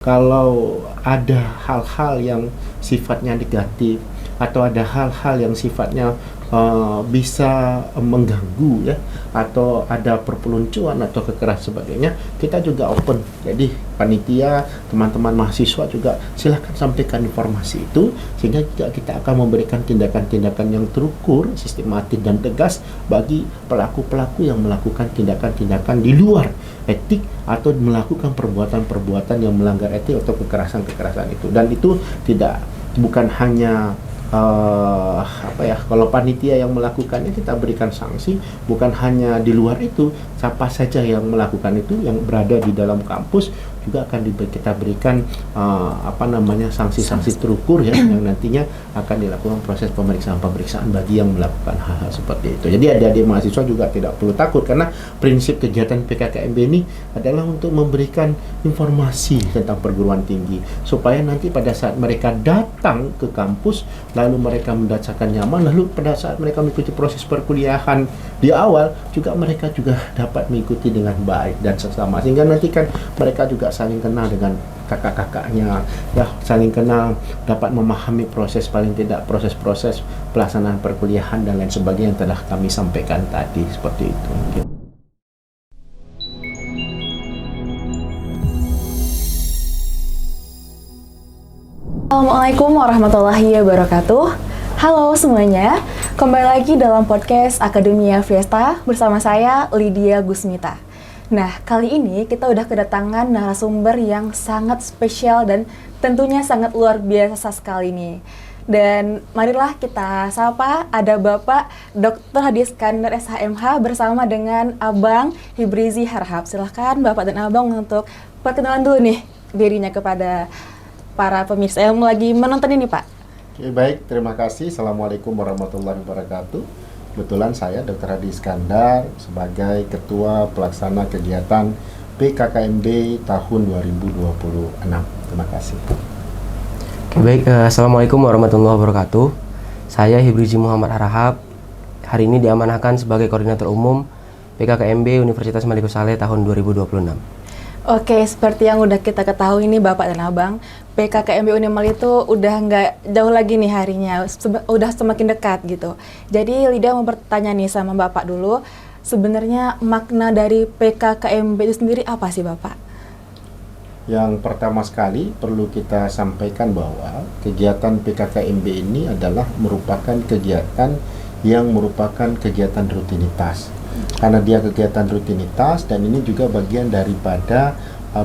Kalau ada hal-hal yang sifatnya negatif atau ada hal-hal yang sifatnya bisa mengganggu ya, atau ada perpeloncoan atau kekerasan sebagainya, kita juga open. Jadi panitia, teman-teman mahasiswa juga silahkan sampaikan informasi itu, sehingga juga kita akan memberikan tindakan-tindakan yang terukur, sistematis dan tegas bagi pelaku-pelaku yang melakukan tindakan-tindakan di luar etik atau melakukan perbuatan-perbuatan yang melanggar etik atau kekerasan-kekerasan itu. Dan itu bukan hanya kalau panitia yang melakukannya kita berikan sanksi, bukan hanya di luar itu, siapa saja yang melakukan itu yang berada di dalam kampus juga akan kita berikan sanksi-sanksi terukur ya, yang nantinya akan dilakukan proses pemeriksaan bagi yang melakukan hal-hal seperti itu. Jadi adik-adik mahasiswa juga tidak perlu takut, karena prinsip kegiatan PKKMB ini adalah untuk memberikan informasi tentang perguruan tinggi, supaya nanti pada saat mereka datang ke kampus lalu mereka merasakan nyaman, lalu pada saat mereka mengikuti proses perkuliahan di awal juga mereka juga dapat mengikuti dengan baik dan sesama, sehingga nanti kan mereka juga saling kenal dengan kakak-kakaknya ya, saling kenal, dapat memahami paling tidak proses-proses pelaksanaan perkuliahan dan lain sebagainya yang telah kami sampaikan tadi, seperti itu. Assalamualaikum warahmatullahi wabarakatuh. Halo semuanya, kembali lagi dalam podcast Akademia Fiesta bersama saya Lydia Gusmita. Nah, kali ini kita udah kedatangan narasumber yang sangat spesial dan tentunya sangat luar biasa sekali nih. Dan marilah kita sapa, ada Bapak Dr. Hadi Iskandar SHMH bersama dengan Abang Hibrizi Harhab. Silahkan Bapak dan Abang untuk perkenalan dulu nih dirinya kepada para pemirsa yang lagi menonton ini, Pak. Oke, baik, terima kasih. Assalamualaikum warahmatullahi wabarakatuh. Kebetulan saya Dr. Hadi Iskandar sebagai Ketua Pelaksana Kegiatan PKKMB tahun 2026. Terima kasih. Oke, baik. Assalamualaikum warahmatullahi wabarakatuh. Saya Hibrizi Muhammad Harahap. Hari ini diamanahkan sebagai Koordinator Umum PKKMB Universitas Maliku Saleh tahun 2026. Oke, seperti yang udah kita ketahui nih Bapak dan Abang, PKKMB Unimal itu udah nggak jauh lagi nih harinya, udah semakin dekat gitu. Jadi Lydia mau bertanya nih sama Bapak dulu, sebenarnya makna dari PKKMB itu sendiri apa sih Bapak? Yang pertama sekali perlu kita sampaikan bahwa kegiatan PKKMB ini adalah merupakan kegiatan yang merupakan kegiatan rutinitas. Karena dia kegiatan rutinitas dan ini juga bagian daripada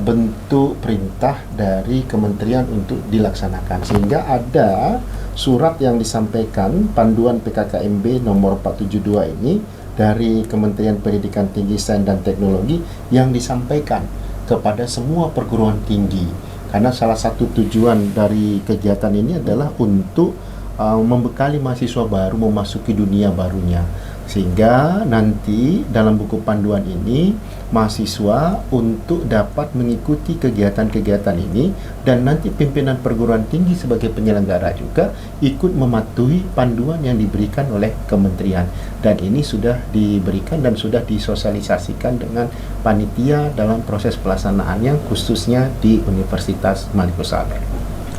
bentuk perintah dari kementerian untuk dilaksanakan, sehingga ada surat yang disampaikan panduan PKKMB nomor 472 ini dari Kementerian Pendidikan Tinggi, Sains dan Teknologi yang disampaikan kepada semua perguruan tinggi, karena salah satu tujuan dari kegiatan ini adalah untuk membekali mahasiswa baru memasuki dunia barunya, sehingga nanti dalam buku panduan ini mahasiswa untuk dapat mengikuti kegiatan-kegiatan ini, dan nanti pimpinan perguruan tinggi sebagai penyelenggara juga ikut mematuhi panduan yang diberikan oleh kementerian, dan ini sudah diberikan dan sudah disosialisasikan dengan panitia dalam proses pelaksanaannya khususnya di Universitas Maliku Saleh.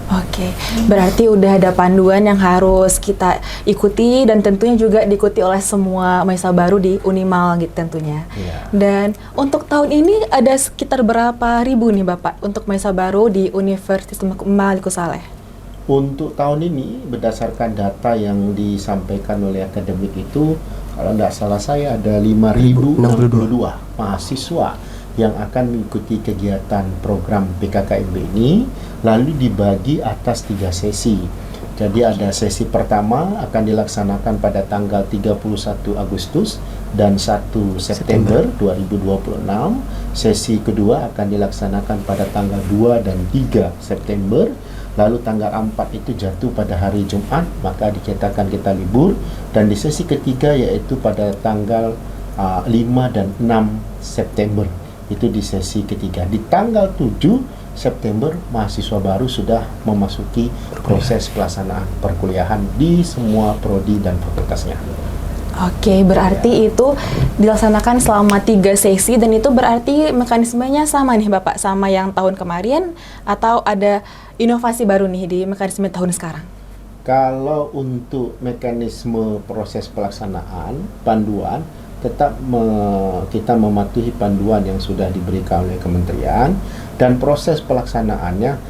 Oke, berarti udah ada panduan yang harus kita ikuti dan tentunya juga diikuti oleh semua mahasiswa baru di Unimal gitu tentunya. Yeah. Dan untuk tahun ini ada sekitar berapa ribu nih Bapak untuk mahasiswa baru di Universitas Maliku Saleh? Untuk tahun ini berdasarkan data yang disampaikan oleh akademik itu, kalau tidak salah saya ada 5.062 mahasiswa yang akan mengikuti kegiatan program PKKMB ini, lalu dibagi atas 3 sesi. Jadi ada sesi pertama akan dilaksanakan pada tanggal 31 Agustus dan 1 September 2026. Sesi kedua akan dilaksanakan pada tanggal 2 dan 3 September. Lalu tanggal 4 itu jatuh pada hari Jumat, maka dikatakan kita libur. Dan di sesi ketiga yaitu pada tanggal 5 dan 6 September. Itu di sesi ketiga. Di tanggal 7 September mahasiswa baru sudah memasuki proses pelaksanaan perkuliahan di semua prodi dan fakultasnya. Oke, berarti itu dilaksanakan selama 3 sesi dan itu berarti mekanismenya sama nih Bapak, sama yang tahun kemarin atau ada inovasi baru nih di mekanisme tahun sekarang? Kalau untuk mekanisme proses pelaksanaan, panduan, tetap kita mematuhi panduan yang sudah diberikan oleh kementerian dan proses pelaksanaannya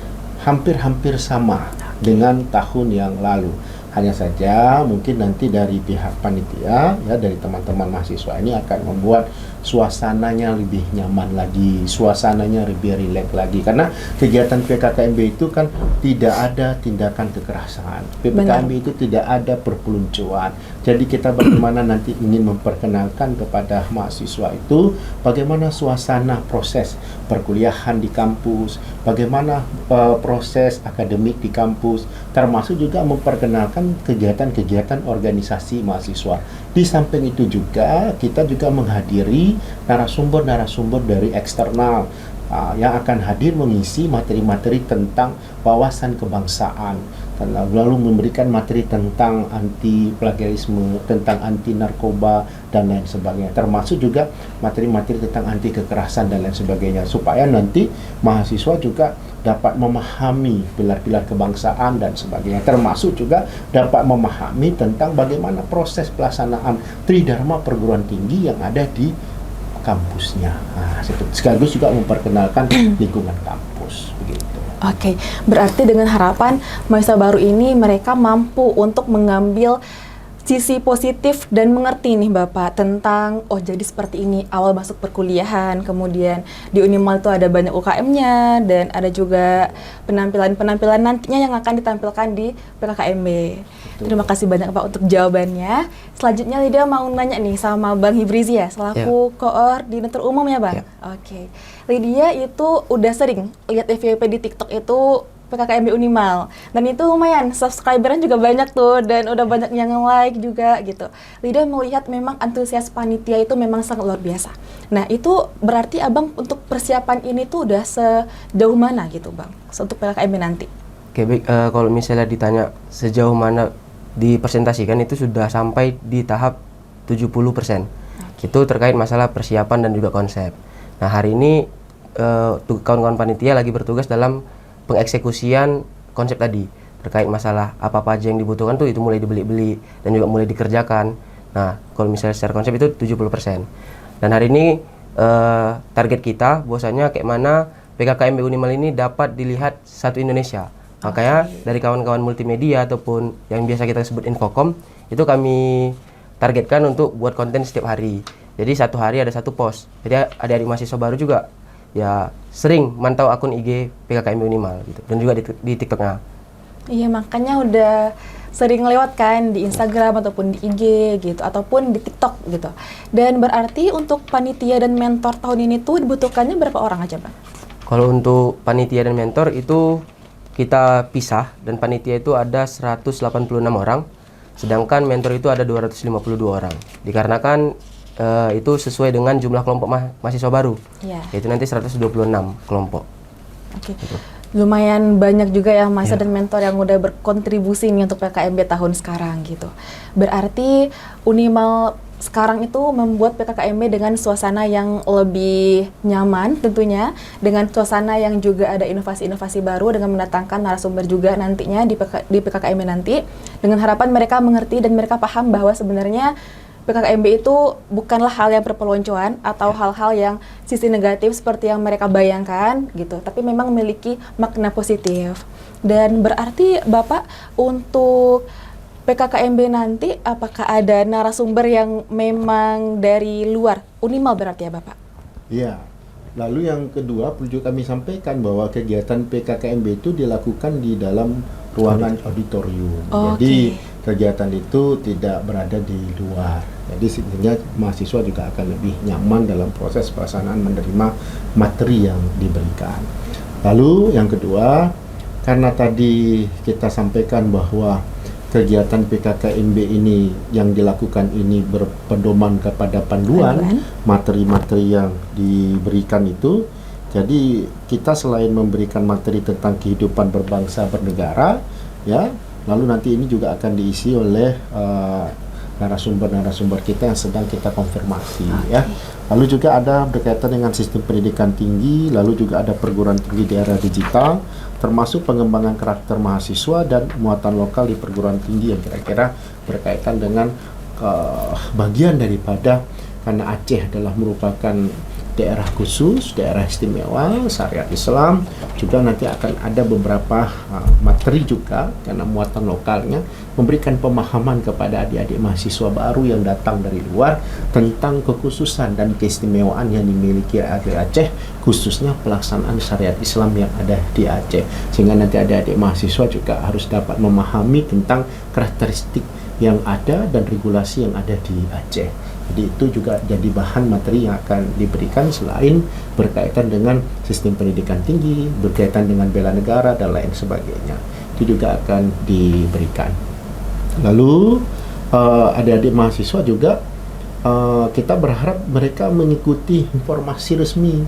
hampir-hampir sama dengan tahun yang lalu. Hanya saja mungkin nanti dari pihak panitia, ya dari teman-teman mahasiswa ini akan membuat suasananya lebih nyaman lagi, suasananya lebih rileks lagi. Karena kegiatan PKKMB itu kan tidak ada tindakan kekerasan. PKKMB itu tidak ada perpeluncuran. Jadi kita bagaimana nanti ingin memperkenalkan kepada mahasiswa itu bagaimana suasana proses perkuliahan di kampus, bagaimana proses akademik di kampus, termasuk juga memperkenalkan kegiatan-kegiatan organisasi mahasiswa. Di samping itu juga kita juga menghadiri narasumber-narasumber dari eksternal yang akan hadir mengisi materi-materi tentang wawasan kebangsaan, lalu memberikan materi tentang anti plagiarisme, tentang anti narkoba dan lain sebagainya, termasuk juga materi-materi tentang anti kekerasan dan lain sebagainya, supaya nanti mahasiswa juga dapat memahami pilar-pilar kebangsaan dan sebagainya, termasuk juga dapat memahami tentang bagaimana proses pelaksanaan Tridharma perguruan tinggi yang ada di kampusnya. Sekaligus juga memperkenalkan lingkungan kampus begitu. Oke, berarti dengan harapan mahasiswa baru ini mereka mampu untuk mengambil sisi positif dan mengerti nih Bapak tentang jadi seperti ini awal masuk perkuliahan, kemudian di Unimal itu ada banyak UKM-nya dan ada juga penampilan-penampilan nantinya yang akan ditampilkan di PKKMB. Betul. Terima kasih banyak Pak untuk jawabannya. Selanjutnya Lydia mau nanya nih sama Bang Hibrizi ya, selaku koordinator umum ya Bang. Oke. Lydia itu udah sering lihat FYP di TikTok itu PKKMB Unimal, dan itu lumayan subscribernya juga banyak tuh dan udah banyak yang like juga gitu. Lydia melihat memang antusias panitia itu memang sangat luar biasa. Nah itu berarti abang untuk persiapan ini tuh udah sejauh mana gitu bang untuk PKKMB nanti? Oke baik, kalau misalnya ditanya sejauh mana dipresentasikan itu sudah sampai di tahap 70%. Itu terkait masalah persiapan dan juga konsep. Nah hari ini kawan-kawan panitia lagi bertugas dalam pengeksekusian konsep tadi terkait masalah apa aja yang dibutuhkan tuh itu mulai dibeli-beli dan juga mulai dikerjakan. Nah kalau misalnya secara konsep itu 70%. Dan hari ini target kita bahwasanya kayak mana PKKMB Unimal ini dapat dilihat satu Indonesia. Makanya dari kawan-kawan multimedia ataupun yang biasa kita sebut Infocom itu kami targetkan untuk buat konten setiap hari. Jadi satu hari ada satu post. Jadi adik-adik mahasiswa baru juga ya sering mantau akun IG PKKMB Unimal gitu dan juga di TikToknya. Iya makanya udah sering lewat kan di Instagram ataupun di IG gitu ataupun di TikTok gitu. Dan berarti untuk panitia dan mentor tahun ini tuh dibutuhkannya berapa orang aja Bang? Kalau untuk panitia dan mentor itu kita pisah dan panitia itu ada 186 orang, sedangkan mentor itu ada 252 orang. Dikarenakan itu sesuai dengan jumlah kelompok mahasiswa baru, yaitu nanti 126 kelompok. Oke. Gitu. Lumayan banyak juga yang mahasiswa dan mentor yang udah berkontribusi nih untuk PKKMB tahun sekarang gitu. Berarti Unimal sekarang itu membuat PKKMB dengan suasana yang lebih nyaman tentunya, dengan suasana yang juga ada inovasi-inovasi baru dengan mendatangkan narasumber juga nantinya di PKKMB nanti, dengan harapan mereka mengerti dan mereka paham bahwa sebenarnya PKKMB itu bukanlah hal yang berpeloncoan atau hal-hal yang sisi negatif seperti yang mereka bayangkan gitu, tapi memang memiliki makna positif. Dan berarti Bapak untuk PKKMB nanti apakah ada narasumber yang memang dari luar Unimal berarti ya Bapak? Iya. Lalu yang kedua perlu kami sampaikan bahwa kegiatan PKKMB itu dilakukan di dalam ruangan auditorium. Jadi kegiatan itu tidak berada di luar. Jadi sehingga mahasiswa juga akan lebih nyaman dalam proses pelaksanaan menerima materi yang diberikan. Lalu yang kedua, karena tadi kita sampaikan bahwa kegiatan PKKMB ini yang dilakukan ini berpedoman kepada panduan materi-materi yang diberikan itu. Jadi kita selain memberikan materi tentang kehidupan berbangsa bernegara, ya, lalu nanti ini juga akan diisi oleh narasumber kita yang sedang kita konfirmasi ya. Lalu juga ada berkaitan dengan sistem pendidikan tinggi, lalu juga ada perguruan tinggi di era digital, termasuk pengembangan karakter mahasiswa dan muatan lokal di perguruan tinggi yang kira-kira berkaitan dengan bagian daripada, karena Aceh adalah merupakan daerah khusus, daerah istimewa, syariat Islam, juga nanti akan ada beberapa materi juga karena muatan lokalnya, memberikan pemahaman kepada adik-adik mahasiswa baru yang datang dari luar tentang kekhususan dan keistimewaan yang dimiliki Aceh, khususnya pelaksanaan syariat Islam yang ada di Aceh, sehingga nanti adik-adik mahasiswa juga harus dapat memahami tentang karakteristik yang ada dan regulasi yang ada di Aceh. Jadi itu juga jadi bahan materi yang akan diberikan selain berkaitan dengan sistem pendidikan tinggi, berkaitan dengan bela negara dan lain sebagainya. Itu juga akan diberikan. Lalu adik-adik mahasiswa juga kita berharap mereka mengikuti informasi resmi.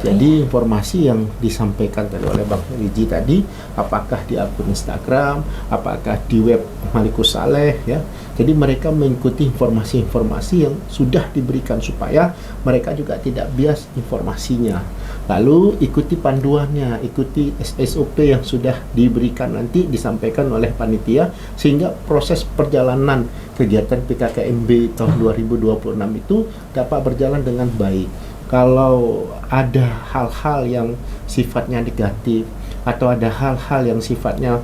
Jadi informasi yang disampaikan tadi oleh Bang Riji tadi, apakah di akun Instagram, apakah di web Malikus Saleh ya. Jadi mereka mengikuti informasi-informasi yang sudah diberikan supaya mereka juga tidak bias informasinya. Lalu ikuti panduannya, ikuti SOP yang sudah diberikan nanti disampaikan oleh panitia, sehingga proses perjalanan kegiatan PKKMB tahun 2026 itu dapat berjalan dengan baik. Kalau ada hal-hal yang sifatnya negatif atau ada hal-hal yang sifatnya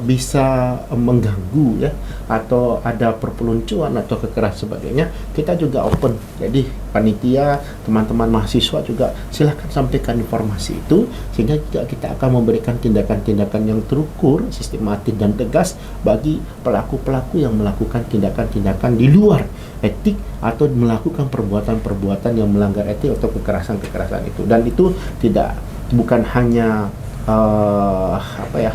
bisa mengganggu ya, atau ada perpeloncoan atau kekerasan sebagainya, kita juga open. Jadi panitia, teman-teman mahasiswa juga silakan sampaikan informasi itu, sehingga juga kita akan memberikan tindakan-tindakan yang terukur, sistematis dan tegas bagi pelaku-pelaku yang melakukan tindakan-tindakan di luar etik atau melakukan perbuatan-perbuatan yang melanggar etik atau kekerasan-kekerasan itu. Dan itu bukan hanya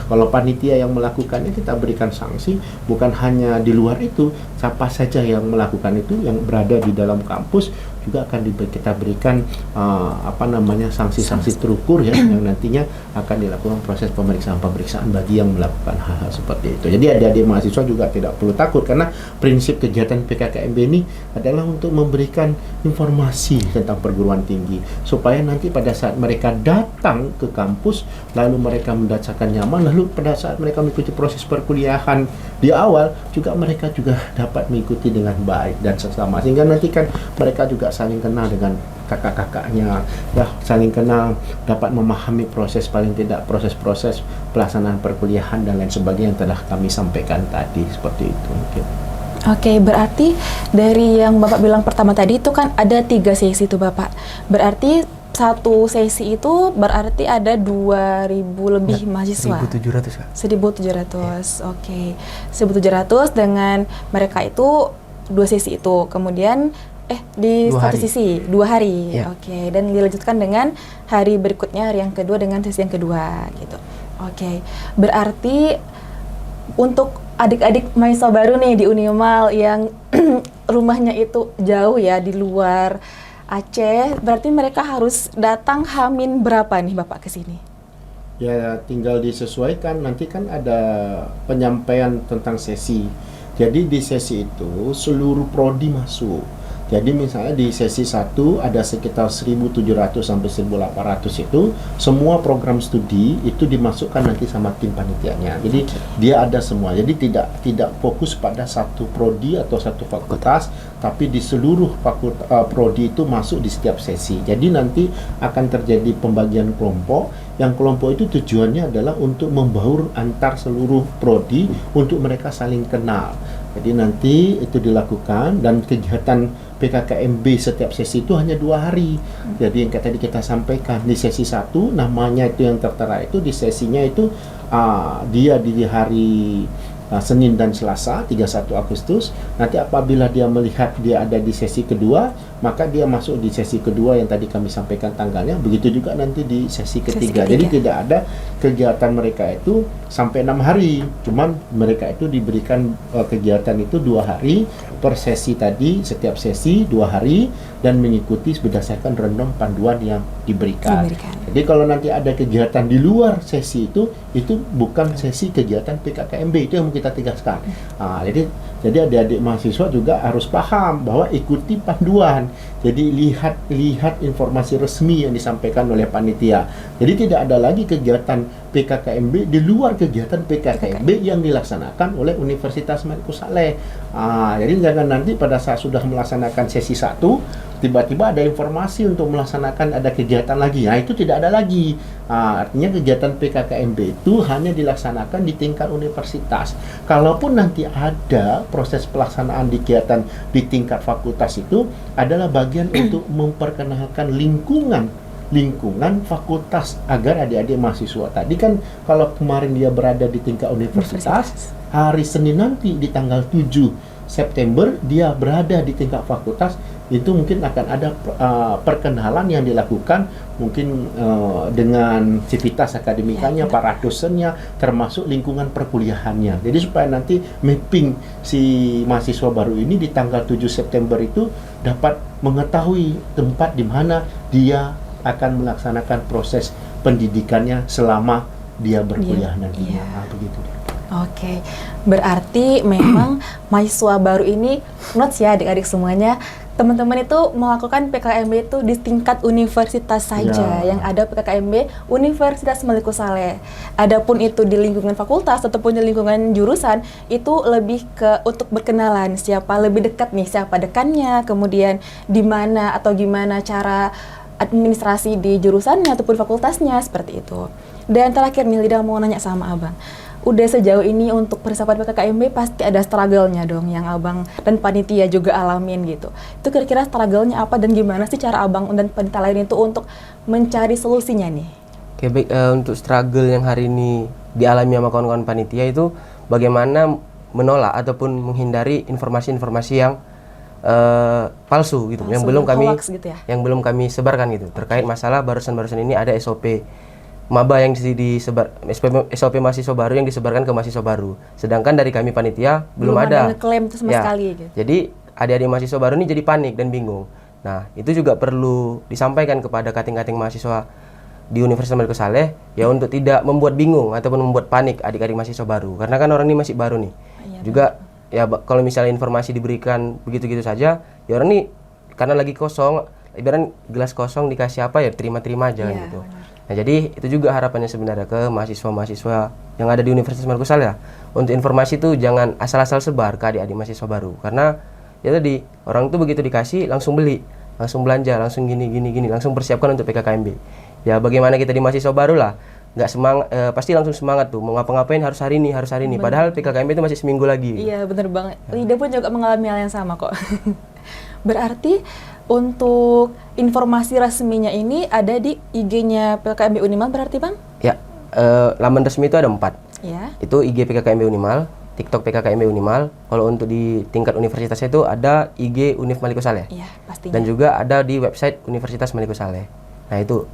kalau panitia yang melakukannya kita berikan sanksi, bukan hanya di luar itu, siapa saja yang melakukan itu yang berada di dalam kampus juga akan kita berikan sanksi-sanksi terukur ya, yang nantinya akan dilakukan proses pemeriksaan bagi yang melakukan hal-hal seperti itu. Jadi adik-adik mahasiswa juga tidak perlu takut, karena prinsip kegiatan PKKMB ini adalah untuk memberikan informasi tentang perguruan tinggi, supaya nanti pada saat mereka datang ke kampus, lalu mereka merasakan nyaman, lalu pada saat mereka mengikuti proses perkuliahan di awal juga mereka juga dapat mengikuti dengan baik dan sesama, sehingga nanti kan mereka juga saling kenal dengan kakak-kakaknya ya, saling kenal, dapat memahami proses proses pelaksanaan perkuliahan dan lain sebagainya yang telah kami sampaikan tadi, seperti itu mungkin. Oke, berarti dari yang Bapak bilang pertama tadi itu kan ada 3 sesi itu Bapak. Berarti satu sesi itu berarti ada 2.000 lebih mahasiswa. 1.700 Kak. 1.700. Oke. 1.700 dengan mereka itu 2 sesi itu. Kemudian di 2 satu hari. sisi 2 hari. Ya. Oke, dan dilanjutkan dengan hari berikutnya, hari yang kedua dengan sesi yang kedua gitu. Oke. Berarti untuk adik-adik mahasiswa baru nih di Unimal yang rumahnya itu jauh ya di luar Aceh, berarti mereka harus datang Hamin berapa nih Bapak ke sini? Ya tinggal disesuaikan, nanti kan ada penyampaian tentang sesi. Jadi di sesi itu seluruh prodi masuk. Jadi misalnya di sesi 1 ada sekitar 1.700 sampai 1.800 itu semua program studi itu dimasukkan nanti sama tim panitianya. Jadi dia ada semua. Jadi tidak fokus pada satu prodi atau satu fakultas, tapi di seluruh prodi itu masuk di setiap sesi. Jadi nanti akan terjadi pembagian kelompok. Yang kelompok itu tujuannya adalah untuk membaur antar seluruh prodi untuk mereka saling kenal. Jadi nanti itu dilakukan, dan kegiatan PKKMB setiap sesi itu hanya 2 hari. Jadi yang tadi kita sampaikan di sesi 1 namanya itu yang tertera itu di sesinya itu dia di hari Senin dan Selasa 31 Agustus. Nanti apabila dia melihat dia ada di sesi kedua, maka dia masuk di sesi kedua yang tadi kami sampaikan tanggalnya. Begitu juga nanti di sesi ketiga. Jadi tidak ada kegiatan mereka itu sampai 6 hari. Cuman mereka itu diberikan kegiatan itu 2 hari per sesi tadi, setiap sesi 2 hari, dan mengikuti berdasarkan random panduan yang diberikan. Jadi kalau nanti ada kegiatan di luar sesi itu bukan sesi kegiatan PKKMB, itu yang mungkin kita tegaskan. Jadi adik-adik mahasiswa juga harus paham bahwa ikuti panduan. Jadi lihat informasi resmi yang disampaikan oleh panitia. Jadi tidak ada lagi kegiatan PKKMB di luar kegiatan PKKMB yang dilaksanakan oleh Universitas Malikus Saleh. Jadi jangan nanti pada saat sudah melaksanakan sesi 1 tiba-tiba ada informasi untuk melaksanakan ada kegiatan lagi. Itu tidak ada lagi. Artinya kegiatan PKKMB itu hanya dilaksanakan di tingkat universitas. Kalaupun nanti ada proses pelaksanaan kegiatan di tingkat fakultas, itu adalah bagian untuk memperkenalkan lingkungan fakultas agar adik-adik mahasiswa tadi kan kalau kemarin dia berada di tingkat universitas, hari Senin nanti di tanggal 7 September dia berada di tingkat fakultas, itu mungkin akan ada perkenalan yang dilakukan mungkin dengan civitas akademikanya, para dosennya, termasuk lingkungan perkuliahannya. Jadi supaya nanti mapping si mahasiswa baru ini di tanggal 7 September itu dapat mengetahui tempat di mana dia akan melaksanakan proses pendidikannya selama dia berkuliah nantinya. Begitu. Oke, berarti memang mahasiswa baru ini, notes ya adik-adik semuanya, teman-teman itu melakukan PKKMB itu di tingkat universitas saja, yang ada PKKMB Universitas Malikus Saleh. Adapun itu di lingkungan fakultas ataupun di lingkungan jurusan, itu lebih ke untuk berkenalan siapa lebih dekat nih, siapa dekannya, kemudian di mana atau gimana cara administrasi di jurusannya ataupun fakultasnya, seperti itu. Dan terakhir nih, Lida mau nanya sama Abang. Udah sejauh ini untuk persiapan PKKMB pasti ada struggle-nya dong yang Abang dan panitia juga alamin gitu. Itu kira-kira struggle-nya apa dan gimana sih cara Abang dan panitia lain itu untuk mencari solusinya nih? Oke, baik, untuk struggle yang hari ini dialami sama kawan-kawan panitia itu bagaimana menolak ataupun menghindari informasi-informasi yang palsu gitu, yang belum kami sebarkan gitu, terkait masalah barusan ini ada SOP maba yang disebar, SOP mahasiswa baru yang disebarkan ke mahasiswa baru, sedangkan dari kami panitia belum ada ngeklaim itu sama sekali gitu. Jadi adik-adik mahasiswa baru ini jadi panik dan bingung. Nah, itu juga perlu disampaikan kepada kating-kating mahasiswa di Universitas Malikus Saleh ya, untuk tidak membuat bingung ataupun membuat panik adik-adik mahasiswa baru, karena kan orang ini masih baru nih. Juga ya kalau misalnya informasi diberikan begitu-gitu saja, ya orang ini karena lagi kosong, ibarat gelas kosong dikasih apa ya terima-terima aja gitu. Nah, jadi itu juga harapannya sebenarnya ke mahasiswa-mahasiswa yang ada di Universitas Malikus Saleh. Untuk informasi itu jangan asal-asal sebar ke adik-adik mahasiswa baru, karena ya tadi orang itu begitu dikasih langsung beli, langsung belanja, langsung gini, langsung persiapkan untuk PKKMB. Ya bagaimana kita di mahasiswa baru lah, nggak semangat, pasti langsung semangat tuh mau ngapa-ngapain harus hari ini. Padahal PKKMB itu masih seminggu lagi. Iya bener banget. Lida pun juga mengalami hal yang sama kok. Berarti untuk informasi resminya ini ada di IG-nya PKKMB Unimal berarti Bang? Ya, laman resmi itu ada 4. Ya. Itu IG PKKMB Unimal, TikTok PKKMB Unimal. Kalau untuk di tingkat universitasnya itu ada IG Univ Malikus Saleh. Iya, pastinya. Dan juga ada di website Universitas Malikus Saleh. Nah itu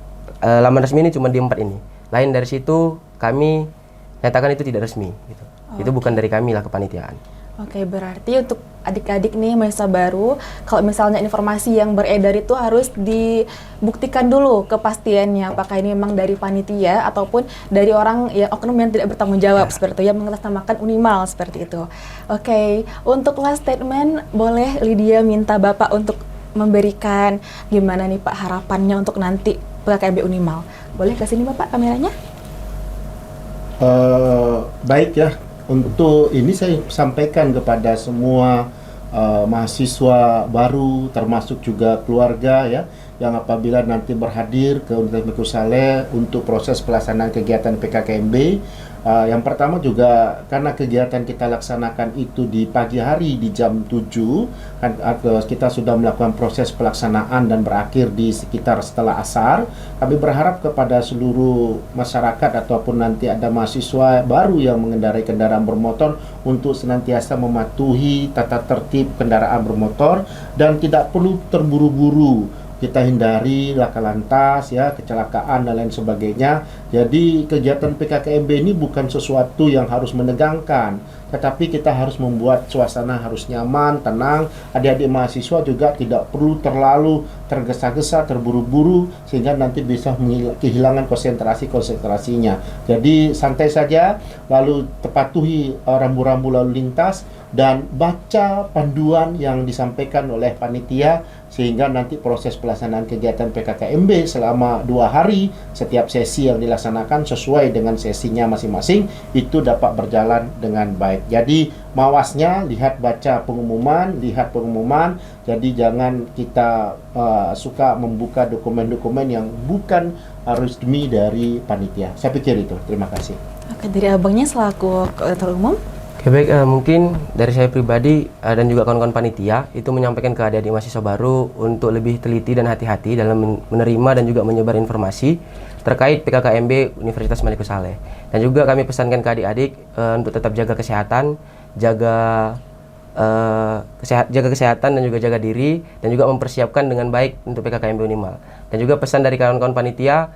laman resmi ini cuma di 4 ini. Lain dari situ kami nyatakan itu tidak resmi gitu. Itu bukan dari kami lah, kepanitiaan. Oke, berarti untuk adik-adik nih mahasiswa baru, kalau misalnya informasi yang beredar itu harus dibuktikan dulu kepastiannya, apakah ini memang dari panitia ataupun dari orang yang oknum yang tidak bertanggung jawab seperti itu, yang mengatasnamakan Unimal seperti itu. Oke, untuk last statement boleh Lydia minta Bapak untuk memberikan gimana nih Pak harapannya untuk nanti PKKMB Unimal. Boleh ke sini Bapak kameranya? Baik ya, untuk ini saya sampaikan kepada semua mahasiswa baru, termasuk juga keluarga ya, yang apabila nanti berhadir ke Universitas Malikus Saleh untuk proses pelaksanaan kegiatan PKKMB. Yang pertama juga karena kegiatan kita laksanakan itu di pagi hari di jam 7 kan, kita sudah melakukan proses pelaksanaan dan berakhir di sekitar setelah asar. Kami berharap kepada seluruh masyarakat ataupun nanti ada mahasiswa baru yang mengendarai kendaraan bermotor untuk senantiasa mematuhi tata tertib kendaraan bermotor dan tidak perlu terburu-buru kita hindari laka lantas ya, kecelakaan dan lain sebagainya. Jadi kegiatan PKKMB ini bukan sesuatu yang harus menegangkan, tetapi kita harus membuat suasana harus nyaman, tenang. Adik-adik mahasiswa juga tidak perlu terlalu tergesa-gesa, terburu-buru, sehingga nanti bisa kehilangan konsentrasinya. Jadi santai saja, lalu patuhi rambu-rambu lalu lintas, dan baca panduan yang disampaikan oleh panitia, sehingga nanti proses pelaksanaan kegiatan PKKMB selama 2 hari, setiap sesi yang dilaksanakan sesuai dengan sesinya masing-masing, itu dapat berjalan dengan baik. Jadi mawasnya baca pengumuman, lihat pengumuman. Jadi jangan kita suka membuka dokumen-dokumen yang bukan resmi dari panitia. Saya pikir itu. Terima kasih. Oke, dari abangnya selaku koordinator umum. Oke, baik, mungkin dari saya pribadi dan juga kawan-kawan panitia itu menyampaikan ke adik-adik mahasiswa baru untuk lebih teliti dan hati-hati dalam menerima dan juga menyebar informasi terkait PKKMB Universitas Maliku Saleh. Dan juga kami pesankan ke adik-adik untuk tetap jaga kesehatan, jaga kesehatan dan juga jaga diri, dan juga mempersiapkan dengan baik untuk PKKMB Unimal. Dan juga pesan dari kawan-kawan panitia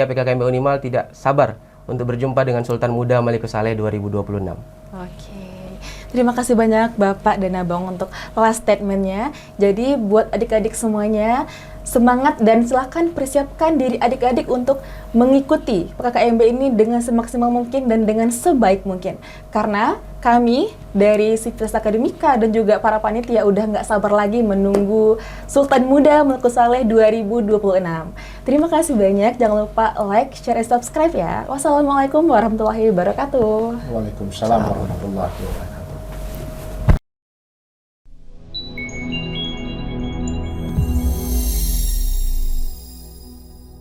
PKKMB Unimal tidak sabar untuk berjumpa dengan Sultan Muda Maliku Saleh 2026. Oke, terima kasih banyak Bapak dan Abang untuk last statement-nya. Jadi buat adik-adik semuanya, semangat dan silahkan persiapkan diri adik-adik untuk mengikuti PKKMB ini dengan semaksimal mungkin dan dengan sebaik mungkin. Karena kami dari Sivitas Akademika dan juga para panitia udah nggak sabar lagi menunggu Sultan Muda Maliku Saleh 2026. Terima kasih banyak, jangan lupa like, share, dan subscribe ya. Wassalamualaikum warahmatullahi wabarakatuh. Waalaikumsalam warahmatullahi wabarakatuh.